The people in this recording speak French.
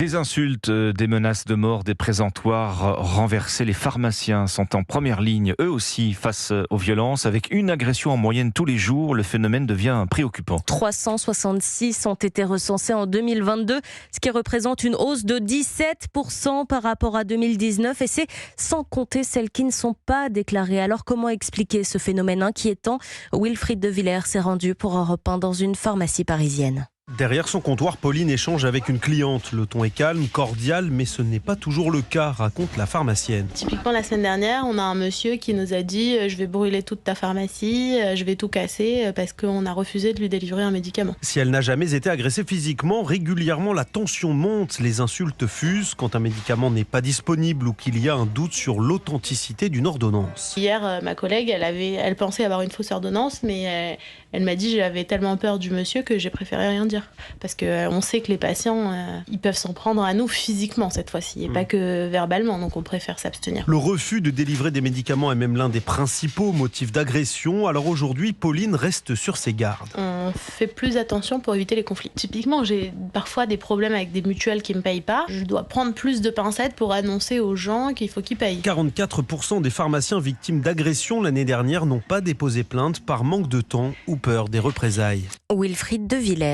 Des insultes, des menaces de mort, des présentoirs renversés. Les pharmaciens sont en première ligne, eux aussi, face aux violences. Avec une agression en moyenne tous les jours, le phénomène devient préoccupant. 366 ont été recensés en 2022, ce qui représente une hausse de 17% par rapport à 2019. Et c'est sans compter celles qui ne sont pas déclarées. Alors comment expliquer ce phénomène inquiétant ? Wilfried de Villers s'est rendu pour Europe 1 dans une pharmacie parisienne. Derrière son comptoir, Pauline échange avec une cliente. Le ton est calme, cordial, mais ce n'est pas toujours le cas, raconte la pharmacienne. Typiquement, la semaine dernière, on a un monsieur qui nous a dit « Je vais brûler toute ta pharmacie, je vais tout casser » parce qu'on a refusé de lui délivrer un médicament. Si elle n'a jamais été agressée physiquement, régulièrement la tension monte, les insultes fusent quand un médicament n'est pas disponible ou qu'il y a un doute sur l'authenticité d'une ordonnance. Hier, ma collègue, elle pensait avoir une fausse ordonnance, mais elle m'a dit « J'avais tellement peur du monsieur que j'ai préféré rien dire ». Parce qu'on sait que les patients, ils peuvent s'en prendre à nous physiquement cette fois-ci, et pas que verbalement, donc on préfère s'abstenir. Le refus de délivrer des médicaments est même l'un des principaux motifs d'agression. Alors aujourd'hui, Pauline reste sur ses gardes. On fait plus attention pour éviter les conflits. Typiquement, j'ai parfois des problèmes avec des mutuelles qui ne me payent pas. Je dois prendre plus de pincettes pour annoncer aux gens qu'il faut qu'ils payent. 44% des pharmaciens victimes d'agression l'année dernière n'ont pas déposé plainte par manque de temps ou peur des représailles. Wilfried de Villers.